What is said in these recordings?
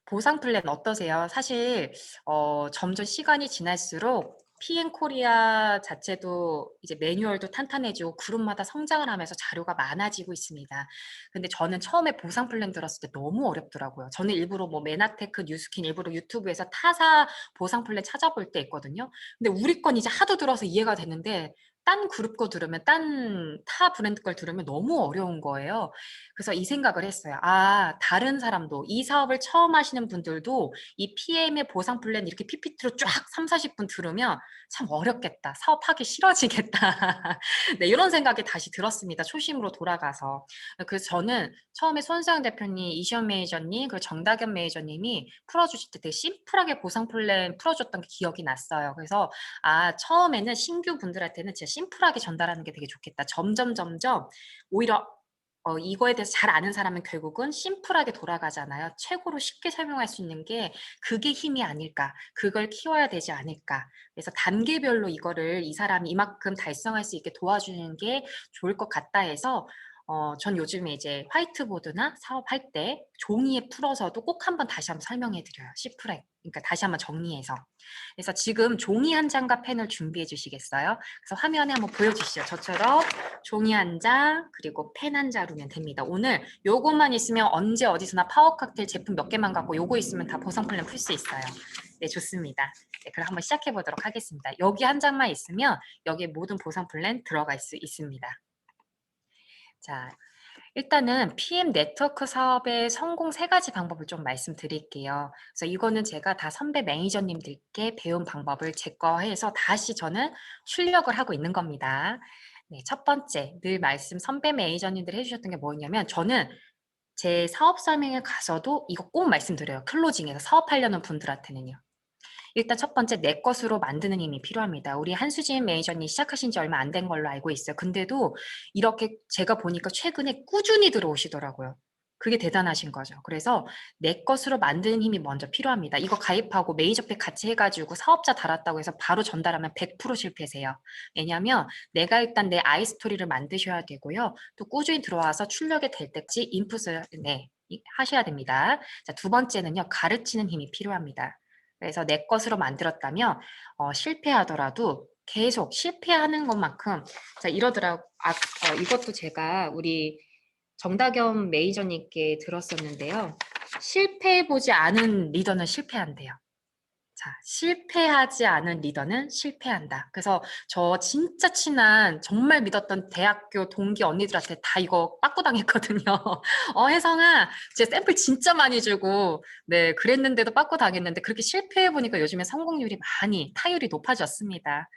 보상 플랜 어떠세요? 사실 점점 시간이 지날수록 PM 코리아 자체도 이제 매뉴얼도 탄탄해지고 그룹마다 성장을 하면서 자료가 많아지고 있습니다. 근데 저는 처음에 보상 플랜 들었을 때 너무 어렵더라고요. 저는 일부러 뭐 메나테크, 뉴스킨 일부러 유튜브에서 타사 보상 플랜 찾아볼 때 있거든요. 근데 우리 건 이제 하도 들어서 이해가 되는데 딴 그룹 거 들으면 딴 타 브랜드 걸 들으면 너무 어려운 거예요. 그래서 이 생각을 했어요. 아, 다른 사람도 이 사업을 처음 하시는 분들도 이 PM의 보상 플랜 이렇게 PPT로 쫙 3, 40분 들으면 참 어렵겠다. 사업하기 싫어지겠다. 네, 이런 생각이 다시 들었습니다. 초심으로 돌아가서. 그래서 저는 처음에 손수영 대표님, 이시연 매니저님, 그리고 정다견 매니저님이 풀어주실 때 되게 심플하게 보상 플랜 풀어줬던 게 기억이 났어요. 그래서 아, 처음에는 신규 분들한테는 진짜 심플하게 전달하는 게 되게 좋겠다. 점점 오히려 이거에 대해서 잘 아는 사람은 결국은 심플하게 돌아가잖아요. 최고로 쉽게 설명할 수 있는 게 그게 힘이 아닐까. 그걸 키워야 되지 않을까. 그래서 단계별로 이거를 이 사람이 이만큼 달성할 수 있게 도와주는 게 좋을 것 같다 해서 전 요즘에 이제 화이트보드나 사업할 때 종이에 풀어서도 꼭 한번 다시 한번 설명해 드려요. 심플하게. 그러니까 다시 한번 정리해서. 그래서 지금 종이 한 장과 펜을 준비해 주시겠어요? 그래서 화면에 한번 보여주시죠. 저처럼 종이 한 장, 그리고 펜 한 자루면 됩니다. 오늘 요것만 있으면 언제 어디서나 파워 칵테일 제품 몇 개만 갖고 요거 있으면 다 보상 플랜 풀 수 있어요. 네, 좋습니다. 네, 그럼 한번 시작해 보도록 하겠습니다. 여기 한 장만 있으면 여기에 모든 보상 플랜 들어갈 수 있습니다. 자, 일단은 PM 네트워크 사업의 성공 세 가지 방법을 좀 말씀드릴게요. 그래서 이거는 제가 다 선배 매니저님들께 배운 방법을 제 거 해서 다시 저는 출력을 하고 있는 겁니다. 네, 첫 번째, 늘 말씀 선배 매니저님들 해주셨던 게 뭐였냐면 저는 제 사업 설명회 가서도 이거 꼭 말씀드려요. 클로징에서 사업하려는 분들한테는요. 일단 첫 번째 내 것으로 만드는 힘이 필요합니다. 우리 한수진 매니저님 시작하신 지 얼마 안 된 걸로 알고 있어요. 근데도 이렇게 제가 보니까 최근에 꾸준히 들어오시더라고요. 그게 대단하신 거죠. 그래서 내 것으로 만드는 힘이 먼저 필요합니다. 이거 가입하고 메이저팩 같이 해가지고 사업자 달았다고 해서 바로 전달하면 100% 실패세요. 왜냐하면 내가 일단 내 아이스토리를 만드셔야 되고요. 또 꾸준히 들어와서 출력이 될 때까지 인풋을 하셔야 됩니다. 자, 두 번째는요. 가르치는 힘이 필요합니다. 그래서 내 것으로 만들었다면 실패하더라도 계속 실패하는 것만큼 자 이러더라고. 이것도 제가 우리 정다겸 매니저님께 들었었는데요. 실패해보지 않은 리더는 실패한대요. 자, 실패하지 않은 리더는 실패한다. 그래서 저 진짜 친한 정말 믿었던 대학교 동기 언니들한테 다 이거 빠꾸 당했거든요. 혜성아, 제 샘플 진짜 많이 주고 네, 그랬는데도 빠꾸 당했는데 그렇게 실패해 보니까 요즘에 성공률이 많이 타율이 높아졌습니다.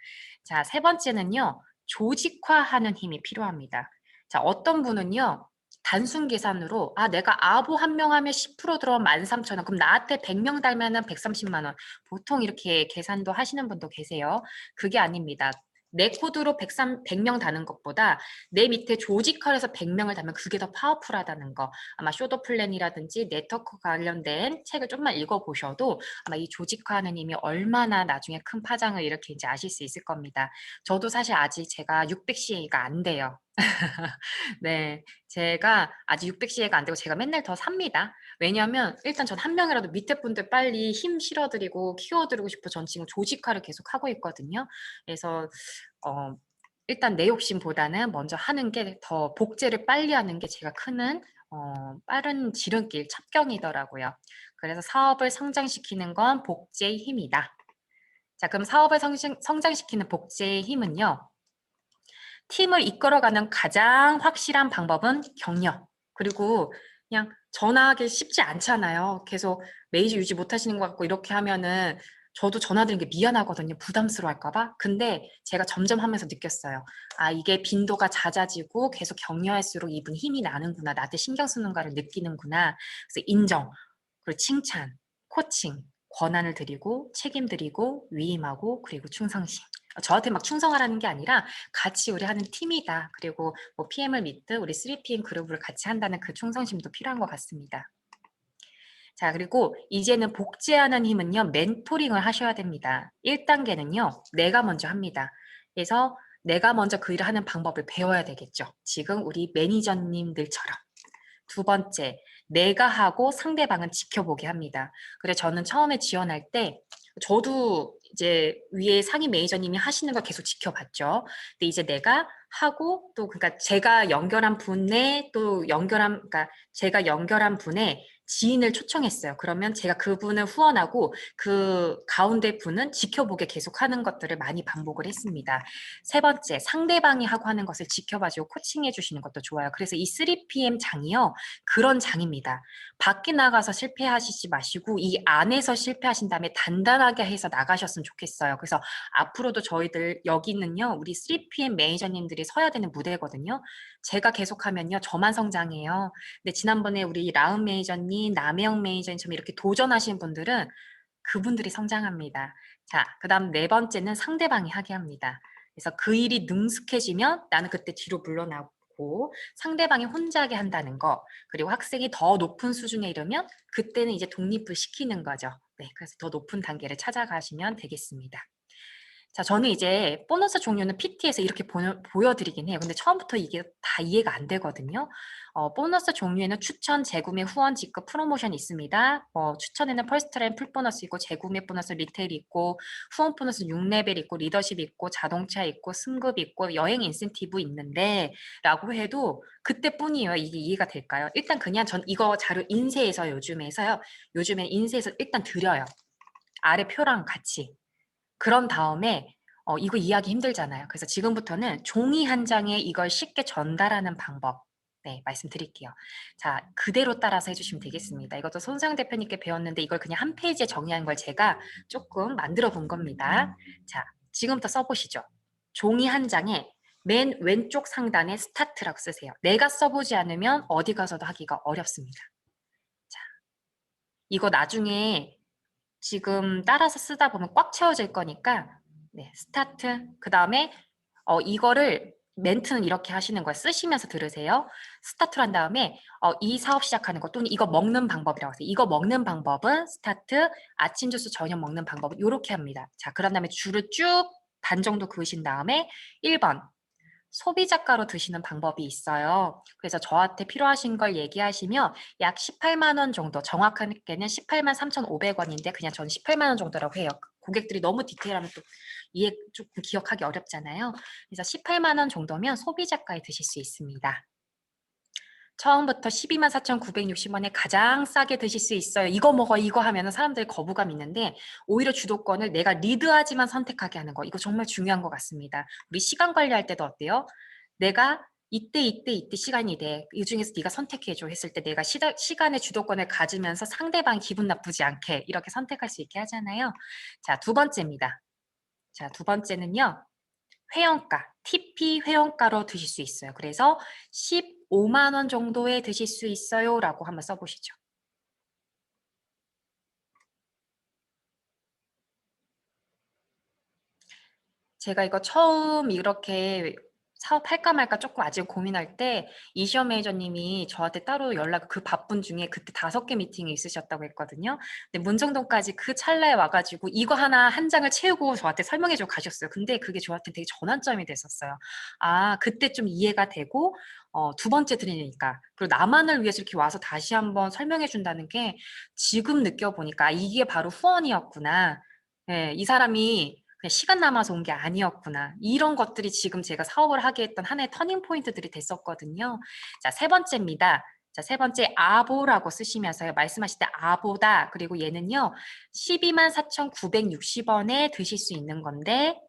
자, 세 번째는요. 조직화하는 힘이 필요합니다. 자, 어떤 분은요. 단순 계산으로 내가 아보 한 명 하면 10% 들어오면 13,000원. 그럼 나한테 100명 달면은 130만 원. 보통 이렇게 계산도 하시는 분도 계세요. 그게 아닙니다. 내 코드로 100명 다는 것보다 내 밑에 조직화해서 100명을 다면 그게 더 파워풀하다는 거. 아마 쇼더 플랜이라든지 네트워크 관련된 책을 좀만 읽어보셔도 아마 이 조직화하는 힘이 얼마나 나중에 큰 파장을 일으키는지 아실 수 있을 겁니다. 저도 사실 아직 제가 600CA가 안 돼요. 네, 제가 아직 600CA가 안 되고 제가 맨날 더 삽니다. 왜냐하면 일단 전 한 명이라도 밑에 분들 빨리 힘 실어드리고 키워드리고 싶어 전 지금 조직화를 계속 하고 있거든요. 그래서 일단 내 욕심보다는 먼저 하는 게 더 복제를 빨리 하는 게 제가 크는 빠른 지름길 첩경이더라고요. 그래서 사업을 성장시키는 건 복제의 힘이다. 자, 그럼 사업을 성장시키는 복제의 힘은요. 팀을 이끌어가는 가장 확실한 방법은 격려. 그리고 그냥 전화하기 쉽지 않잖아요. 계속 메이저 유지 못하시는 것 같고 이렇게 하면은 저도 전화 드리는 게 미안하거든요. 부담스러워할까 봐. 근데 제가 점점 하면서 느꼈어요. 이게 빈도가 잦아지고 계속 격려할수록 이분이 힘이 나는구나. 나한테 신경 쓰는가를 느끼는구나. 그래서 인정, 그리고 칭찬, 코칭, 권한을 드리고 책임드리고 위임하고 그리고 충성심. 저한테 막 충성하라는 게 아니라 같이 우리 하는 팀이다. 그리고 뭐 PM을 믿든 우리 3PM 그룹을 같이 한다는 그 충성심도 필요한 것 같습니다. 자, 그리고 이제는 복제하는 힘은요, 멘토링을 하셔야 됩니다. 1단계는요, 내가 먼저 합니다. 그래서 내가 먼저 그 일을 하는 방법을 배워야 되겠죠. 지금 우리 매니저님들처럼. 두 번째, 내가 하고 상대방은 지켜보게 합니다. 그래서 저는 처음에 지원할 때 저도 이제 위에 상임 매니저님이 하시는 걸 계속 지켜봤죠. 근데 이제 내가 하고 또 그러니까 제가 연결한 분의 또 연결한 그러니까 제가 연결한 분의 지인을 초청했어요. 그러면 제가 그분을 후원하고 그 가운데 분은 지켜보게 계속하는 것들을 많이 반복을 했습니다. 세 번째, 상대방이 하고 하는 것을 지켜봐주고 코칭해 주시는 것도 좋아요. 그래서 이 3PM 장이요. 그런 장입니다. 밖에 나가서 실패하시지 마시고 이 안에서 실패하신 다음에 단단하게 해서 나가셨으면 좋겠어요. 그래서 앞으로도 저희들 여기는요. 우리 3PM 매니저님들이 서야 되는 무대거든요. 제가 계속하면요. 저만 성장해요. 근데 지난번에 우리 라은 매니저님, 남혜영 매니저님처럼 이렇게 도전하신 분들은 그분들이 성장합니다. 자, 그 다음 네 번째는 상대방이 하게 합니다. 그래서 그 일이 능숙해지면 나는 그때 뒤로 물러나고 상대방이 혼자 하게 한다는 거, 그리고 학생이 더 높은 수준에 이르면 그때는 이제 독립을 시키는 거죠. 네, 그래서 더 높은 단계를 찾아가시면 되겠습니다. 자, 저는 이제 보너스 종류는 PT에서 이렇게 보여드리긴 해요. 근데 처음부터 이게 다 이해가 안 되거든요. 보너스 종류에는 추천, 재구매, 후원, 직급, 프로모션이 있습니다. 추천에는 퍼스트라인 풀보너스 있고, 재구매 보너스 리테일 있고, 후원 보너스 6레벨 있고, 리더십 있고, 자동차 있고, 승급 있고, 여행 인센티브 있는데 라고 해도 그때뿐이에요. 이게 이해가 될까요? 일단 그냥 전 이거 자료 인쇄해서 요즘에 인쇄해서 일단 드려요. 아래 표랑 같이. 그런 다음에 이거 이해하기 힘들잖아요. 그래서 지금부터는 종이 한 장에 이걸 쉽게 전달하는 방법 네, 말씀드릴게요. 자, 그대로 따라서 해주시면 되겠습니다. 이것도 손상 대표님께 배웠는데 이걸 그냥 한 페이지에 정리한 걸 제가 조금 만들어 본 겁니다. 자, 지금부터 써보시죠. 종이 한 장에 맨 왼쪽 상단에 스타트라고 쓰세요. 내가 써보지 않으면 어디 가서도 하기가 어렵습니다. 자, 이거 나중에 지금 따라서 쓰다 보면 꽉 채워질 거니까 네, 스타트. 그 다음에 이거를 멘트는 이렇게 하시는 거예요. 쓰시면서 들으세요. 스타트를 한 다음에 이 사업 시작하는 것 또는 이거 먹는 방법이라고 하세요. 이거 먹는 방법은 스타트, 아침 주스 저녁 먹는 방법은 이렇게 합니다. 자, 그런 다음에 줄을 쭉 반 정도 그으신 다음에 1번 소비자가로 드시는 방법이 있어요. 그래서 저한테 필요하신 걸 얘기하시면 약 18만 원 정도, 정확하게는 18만 3,500원인데 그냥 전 18만 원 정도라고 해요. 고객들이 너무 디테일하면 또 이해 조금 기억하기 어렵잖아요. 그래서 18만 원 정도면 소비자가에 드실 수 있습니다. 처음부터 12만 4,960원에 가장 싸게 드실 수 있어요. 이거 먹어, 이거 하면 사람들이 거부감 있는데 오히려 주도권을 내가 리드하지만 선택하게 하는 거. 이거 정말 중요한 것 같습니다. 우리 시간 관리할 때도 어때요? 내가 이때 시간이 돼. 이 중에서 네가 선택해줘 했을 때 내가 시간의 주도권을 가지면서 상대방 기분 나쁘지 않게 이렇게 선택할 수 있게 하잖아요. 자, 두 번째입니다. 자, 두 번째는요. 회원가, TP 회원가로 드실 수 있어요. 그래서 15만 원 정도에 드실 수 있어요. 라고 한번 써보시죠. 제가 이거 처음 이렇게 사업할까 말까 조금 아직 고민할 때 이시어 매니저님이 저한테 따로 연락 그 바쁜 중에 그때 5개 미팅이 있으셨다고 했거든요. 근데 문정동까지 그 찰나에 와가지고 이거 하나 한 장을 채우고 저한테 설명해주고 가셨어요. 근데 그게 저한테 되게 전환점이 됐었어요. 아, 그때 좀 이해가 되고 두 번째 드리니까 그리고 나만을 위해서 이렇게 와서 다시 한번 설명해 준다는 게 지금 느껴보니까 이게 바로 후원이었구나. 예, 이 사람이 그냥 시간 남아서 온 게 아니었구나. 이런 것들이 지금 제가 사업을 하게 했던 하나의 터닝 포인트들이 됐었거든요. 자, 세 번째입니다. 자, 세 번째 아보라고 쓰시면서요. 말씀하실 때 아보다. 그리고 얘는요. 12만 4,960원에 드실 수 있는 건데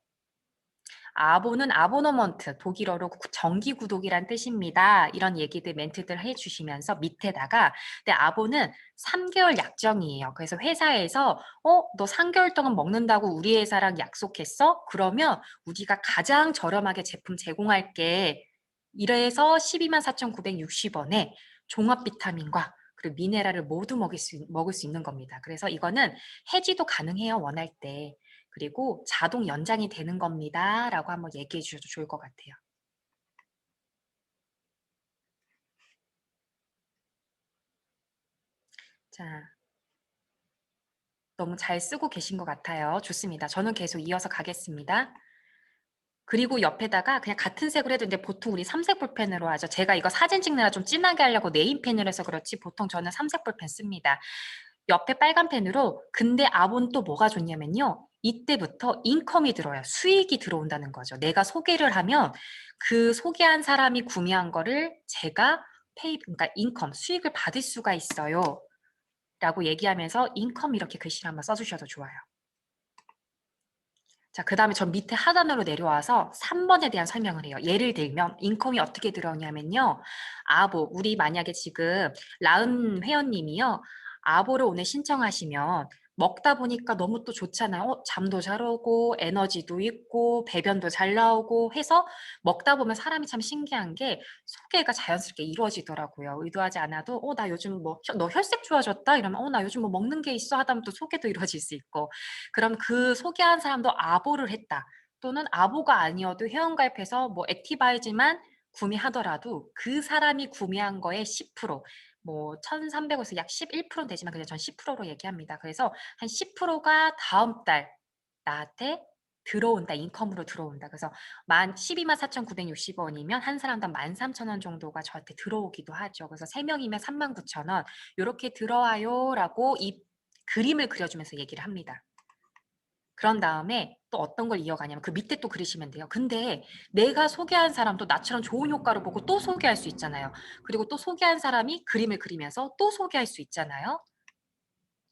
아보는 아보너먼트, 독일어로 정기 구독이란 뜻입니다. 이런 얘기들 멘트들 해주시면서 밑에다가 근데 아보는 3개월 약정이에요. 그래서 회사에서 너 3개월 동안 먹는다고 우리 회사랑 약속했어? 그러면 우리가 가장 저렴하게 제품 제공할게. 이래서 12만 4,960원에 종합 비타민과 그리고 미네랄을 모두 먹을 수 있는 겁니다. 그래서 이거는 해지도 가능해요. 원할 때. 그리고 자동 연장이 되는 겁니다. 라고 한번 얘기해 주셔도 좋을 것 같아요. 자, 너무 잘 쓰고 계신 것 같아요. 좋습니다. 저는 계속 이어서 가겠습니다. 그리고 옆에다가 그냥 같은 색으로 해도 이제 보통 우리 삼색 볼펜으로 하죠. 제가 이거 사진 찍느라 좀 진하게 하려고 네임펜을 해서 그렇지 보통 저는 삼색 볼펜 씁니다. 옆에 빨간 펜으로 근데 아본 또 뭐가 좋냐면요. 이때부터 인컴이 들어요. 수익이 들어온다는 거죠. 내가 소개를 하면 그 소개한 사람이 구매한 거를 제가 그러니까 인컴, 수익을 받을 수가 있어요. 라고 얘기하면서 인컴 이렇게 글씨를 한번 써주셔도 좋아요. 자, 그 다음에 전 밑에 하단으로 내려와서 3번에 대한 설명을 해요. 예를 들면 인컴이 어떻게 들어오냐면요. 아보, 우리 만약에 지금 라은 회원님이요. 아보를 오늘 신청하시면 먹다 보니까 너무 또 좋잖아요. 잠도 잘 오고 에너지도 있고 배변도 잘 나오고 해서 먹다 보면 사람이 참 신기한 게 소개가 자연스럽게 이루어지더라고요. 의도하지 않아도 나 요즘 뭐 너 혈색 좋아졌다 이러면 나 요즘 뭐 먹는 게 있어 하다 보면 또 소개도 이루어질 수 있고 그럼 그 소개한 사람도 아보를 했다. 또는 아보가 아니어도 회원가입해서 뭐 액티바이즈만 구매하더라도 그 사람이 구매한 거에 10%, 뭐 1,300원에서 약 11%는 되지만 그냥 전 10%로 얘기합니다. 그래서 한 10%가 다음 달 나한테 들어온다. 인컴으로 들어온다. 그래서 124,960원이면 한 사람당 13,000원 정도가 저한테 들어오기도 하죠. 그래서 3명이면 39,000원 이렇게 들어와요라고 이 그림을 그려주면서 얘기를 합니다. 그런 다음에 또 어떤 걸 이어가냐면 그 밑에 또 그리시면 돼요. 근데 내가 소개한 사람도 나처럼 좋은 효과를 보고 또 소개할 수 있잖아요. 그리고 또 소개한 사람이 그림을 그리면서 또 소개할 수 있잖아요.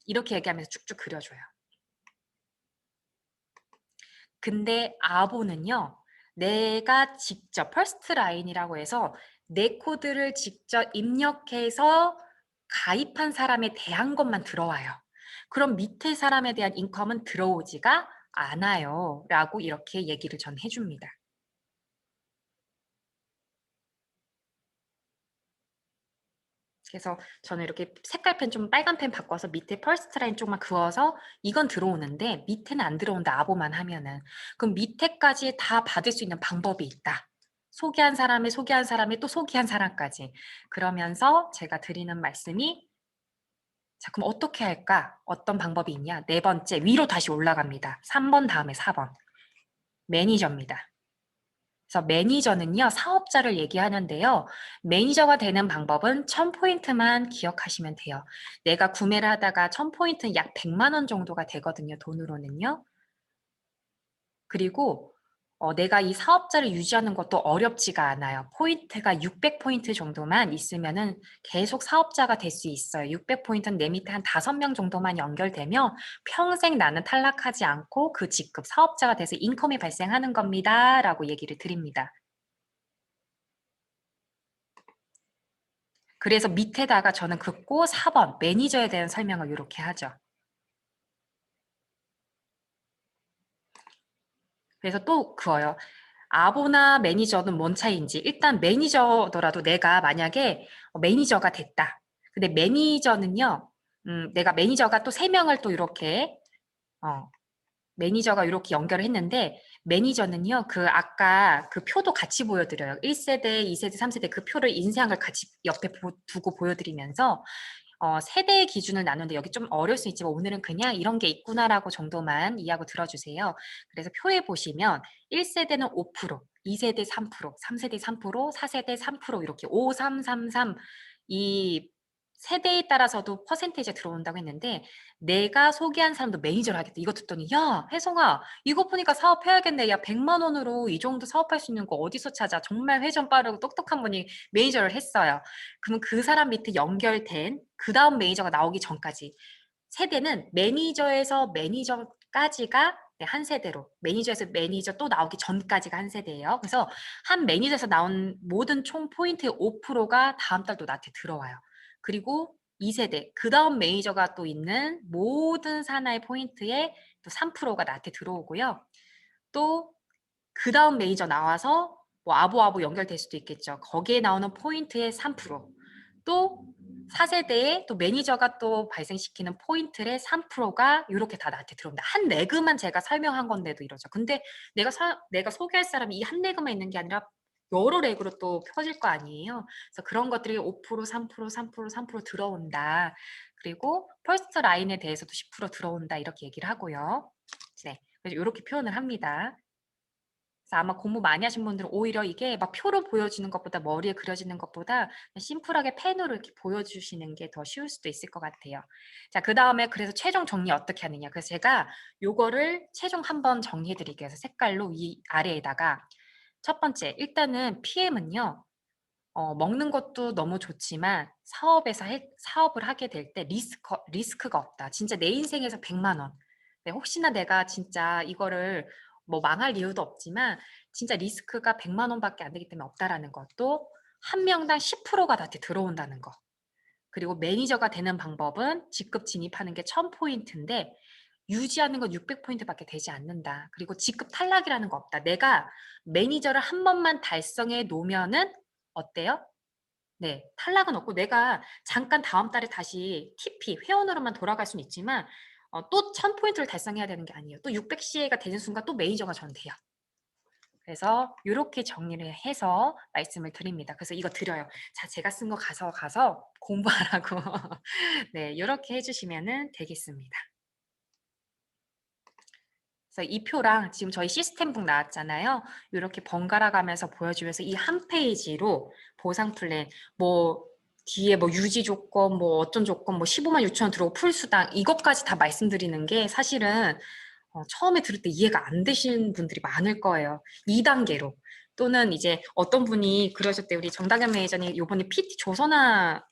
이렇게 얘기하면서 쭉쭉 그려줘요. 근데 아보는요. 내가 직접 퍼스트 라인이라고 해서 내 코드를 직접 입력해서 가입한 사람에 대한 것만 들어와요. 그럼 밑에 사람에 대한 인컴은 들어오지가 않아요. 라고 이렇게 얘기를 전 해줍니다. 그래서 저는 이렇게 색깔 펜 좀 빨간 펜 바꿔서 밑에 퍼스트 라인 쪽만 그어서 이건 들어오는데 밑에는 안 들어온다. 아보만 하면은. 그럼 밑에까지 다 받을 수 있는 방법이 있다. 소개한 사람의 소개한 사람의 또 소개한 사람까지. 그러면서 제가 드리는 말씀이 자, 그럼 어떻게 할까? 어떤 방법이 있냐? 네 번째, 위로 다시 올라갑니다. 3번 다음에 4번. 매니저입니다. 그래서 매니저는요, 사업자를 얘기하는데요. 매니저가 되는 방법은 1000포인트만 기억하시면 돼요. 내가 구매를 하다가 1000포인트는 약 100만 원 정도가 되거든요, 돈으로는요. 그리고 내가 이 사업자를 유지하는 것도 어렵지가 않아요. 포인트가 600포인트 정도만 있으면은 계속 사업자가 될 수 있어요. 600포인트는 내 밑에 한 5명 정도만 연결되면 평생 나는 탈락하지 않고 그 직급 사업자가 돼서 인컴이 발생하는 겁니다. 라고 얘기를 드립니다. 그래서 밑에다가 저는 긋고 4번 매니저에 대한 설명을 이렇게 하죠. 그래서 또 그어요. 아보나 매니저는 뭔 차이인지 일단 매니저더라도 내가 만약에 매니저가 됐다. 근데 매니저는요. 내가 매니저가 또 3명을 또 이렇게 매니저가 이렇게 연결을 했는데 매니저는요. 그 아까 그 표도 같이 보여드려요. 1세대, 2세대, 3세대 그 표를 인쇄한 걸 같이 옆에 두고 보여드리면서 세대의 기준을 나누는데 여기 좀 어려울 수 있지만 오늘은 그냥 이런 게 있구나라고 정도만 이해하고 들어주세요. 그래서 표에 보시면 1세대는 5%, 2세대 3%, 3세대 3%, 4세대 3% 이렇게 5, 3, 3, 3 이 세대에 따라서도 퍼센테이지가 들어온다고 했는데 내가 소개한 사람도 매니저를 하겠다. 이거 듣더니 야 혜성아 이거 보니까 사업해야겠네. 야 100만 원으로 이 정도 사업할 수 있는 거 어디서 찾아. 정말 회전 빠르고 똑똑한 분이 매니저를 했어요. 그러면 그 사람 밑에 연결된 그 다음 매니저가 나오기 전까지 세대는 매니저에서 매니저까지가 한 세대로 매니저에서 매니저 또 나오기 전까지가 한 세대예요. 그래서 한 매니저에서 나온 모든 총 포인트의 5%가 다음 달도 나한테 들어와요. 그리고 2세대 그 다음 매니저가 또 있는 모든 산하의 포인트에 또 3%가 나한테 들어오고요. 또 그 다음 매니저 나와서 뭐 아보아보 연결될 수도 있겠죠. 거기에 나오는 포인트의 3%. 또 4세대에 또 매니저가 또 발생시키는 포인트의 3%가 이렇게 다 나한테 들어옵니다. 한 레그만 제가 설명한 건데도 이러죠. 근데 내가 소개할 사람이 이 한 레그만 있는 게 아니라 여러 레그로 또 펴질 거 아니에요. 그래서 그런 것들이 5%, 3%, 3%, 3% 들어온다. 그리고 퍼스트 라인에 대해서도 10% 들어온다. 이렇게 얘기를 하고요. 네. 그래서 이렇게 표현을 합니다. 그래서 아마 공부 많이 하신 분들은 오히려 이게 막 표로 보여지는 것보다 머리에 그려지는 것보다 심플하게 펜으로 이렇게 보여주시는 게 더 쉬울 수도 있을 것 같아요. 자, 그다음에 그래서 최종 정리 어떻게 하느냐. 그래서 제가 요거를 최종 한번 정리해 드릴게요. 그래서 색깔로 이 아래에다가 첫 번째, 일단은 PM은요. 먹는 것도 너무 좋지만 사업을 하게 될 때 리스크가 없다. 진짜 내 인생에서 100만 원. 네, 혹시나 내가 진짜 이거를 뭐 망할 이유도 없지만 진짜 리스크가 100만 원밖에 안 되기 때문에 없다라는 것도 한 명당 10%가 나한테 들어온다는 거. 그리고 매니저가 되는 방법은 직급 진입하는 게 1000포인트인데 유지하는 건 600포인트밖에 되지 않는다. 그리고 직급 탈락이라는 거 없다. 내가 매니저를 한 번만 달성해 놓으면은 어때요? 네. 탈락은 없고 내가 잠깐 다음 달에 다시 TP 회원으로만 돌아갈 수는 있지만 또 1000포인트를 달성해야 되는 게 아니에요. 또 600CA가 되는 순간 또 매니저가 저는 돼요. 그래서 요렇게 정리를 해서 말씀을 드립니다. 그래서 이거 드려요. 자, 제가 쓴 거 가서 공부하라고. 네, 요렇게 해 주시면은 되겠습니다. 그래서 이 표랑 지금 저희 시스템북 나왔잖아요. 요렇게 번갈아 가면서 보여주면서 이 한 페이지로 보상 플랜 뭐 뒤에 뭐 유지 조건 뭐 어떤 조건 뭐 15만 6천 원 들어오고 풀수당 이것까지 다 말씀드리는 게 사실은 처음에 들을 때 이해가 안 되시는 분들이 많을 거예요. 2단계로. 또는 이제 어떤 분이 그러셨대요. 우리 정다겸 매니저님 요번에 PT 조선아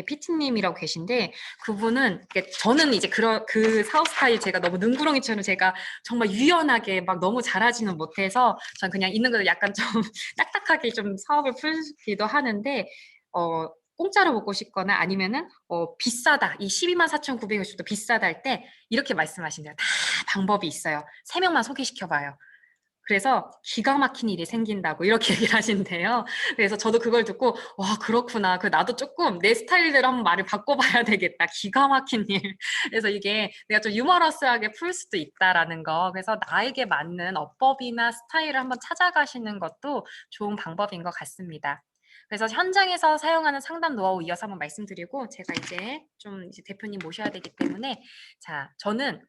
PT님이라고 계신데 그분은 저는 이제 그 사업 스타일 제가 너무 능구렁이처럼 제가 정말 유연하게 막 너무 잘하지는 못해서 전 그냥 있는 걸 약간 좀 딱딱하게 좀 사업을 풀기도 하는데 공짜로 먹고 싶거나 아니면은 비싸다 이 124,900원씩도 비싸다 할 때 이렇게 말씀하신대요. 다 방법이 있어요. 3명만 소개시켜봐요. 그래서 기가 막힌 일이 생긴다고 이렇게 얘기를 하신대요. 그래서 저도 그걸 듣고 와 그렇구나. 나도 조금 내 스타일대로 한번 말을 바꿔봐야 되겠다. 기가 막힌 일. 그래서 이게 내가 좀 유머러스하게 풀 수도 있다라는 거. 그래서 나에게 맞는 어법이나 스타일을 한번 찾아가시는 것도 좋은 방법인 것 같습니다. 그래서 현장에서 사용하는 상담 노하우 이어서 한번 말씀드리고 제가 이제 대표님 모셔야 되기 때문에 자 저는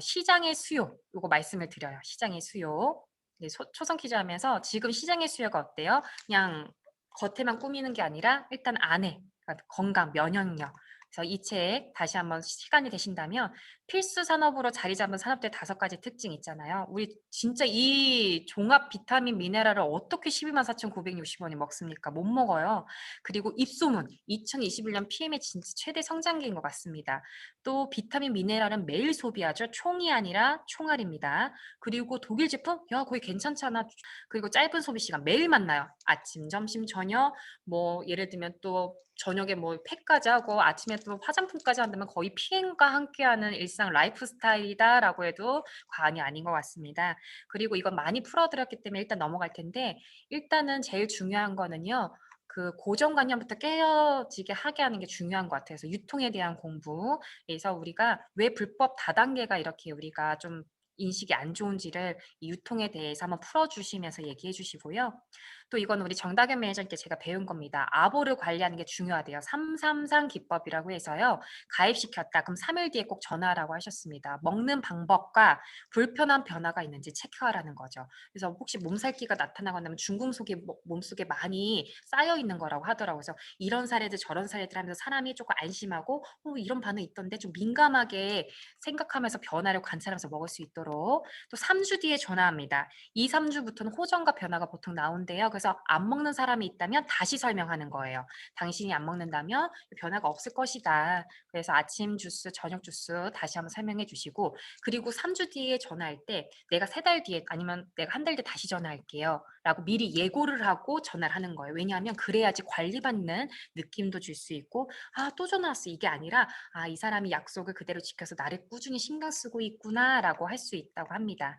시장의 수요 요거 말씀을 드려요. 시장의 수요. 네, 초성 퀴즈 하면서 지금 시장의 수요가 어때요? 그냥 겉에만 꾸미는 게 아니라 일단 안에 그러니까 건강, 면역력. 그래서 이 책 다시 한번 시간이 되신다면 필수 산업으로 자리 잡은 산업들 5가지 특징 있잖아요. 우리 진짜 이 종합 비타민 미네랄을 어떻게 124,960원이 먹습니까? 못 먹어요. 그리고 입소문 2021년 PM의 진짜 최대 성장기인 것 같습니다. 또 비타민 미네랄은 매일 소비하죠. 총이 아니라 총알입니다. 그리고 독일 제품? 야, 거의 괜찮잖아. 그리고 짧은 소비 시간 매일 만나요. 아침, 점심, 저녁. 뭐 예를 들면 또 저녁에 뭐 팩까지 하고 아침에 또 화장품까지 한다면 거의 PM과 함께하는 일상 라이프 스타일이다라고 해도 과언이 아닌 것 같습니다. 그리고 이건 많이 풀어드렸기 때문에 일단 넘어갈 텐데 일단은 제일 중요한 거는요. 그 고정관념부터 깨어지게 하게 하는 게 중요한 것 같아요. 그래서 유통에 대한 공부. 그래서 우리가 왜 불법 다단계가 이렇게 우리가 좀 인식이 안 좋은지를 이 유통에 대해서 한번 풀어주시면서 얘기해 주시고요. 또 이건 우리 정다겸 매니저님께 제가 배운 겁니다. 아보를 관리하는 게 중요하대요. 333 기법이라고 해서요. 가입시켰다. 그럼 3일 뒤에 꼭 전화하라고 하셨습니다. 먹는 방법과 불편한 변화가 있는지 체크하라는 거죠. 그래서 혹시 몸살기가 나타나거나 중금속이 몸속에 많이 쌓여 있는 거라고 하더라고요. 그래서 이런 사례들 저런 사례들 하면서 사람이 조금 안심하고 이런 반응이 있던데 좀 민감하게 생각하면서 변화를 관찰하면서 먹을 수 있도록 또 3주 뒤에 전화합니다. 2, 3주부터는 호전과 변화가 보통 나온대요. 그래서 안 먹는 사람이 있다면 다시 설명하는 거예요. 당신이 안 먹는다면 변화가 없을 것이다. 그래서 아침 주스, 저녁 주스 다시 한번 설명해 주시고 그리고 3주 뒤에 전화할 때 내가 3달 뒤에 아니면 내가 한 달 뒤에 다시 전화할게요. 라고 미리 예고를 하고 전화를 하는 거예요. 왜냐하면 그래야지 관리받는 느낌도 줄 수 있고 또 전화 왔어 이게 아니라 이 사람이 약속을 그대로 지켜서 나를 꾸준히 신경 쓰고 있구나라고 할 수 있다고 합니다.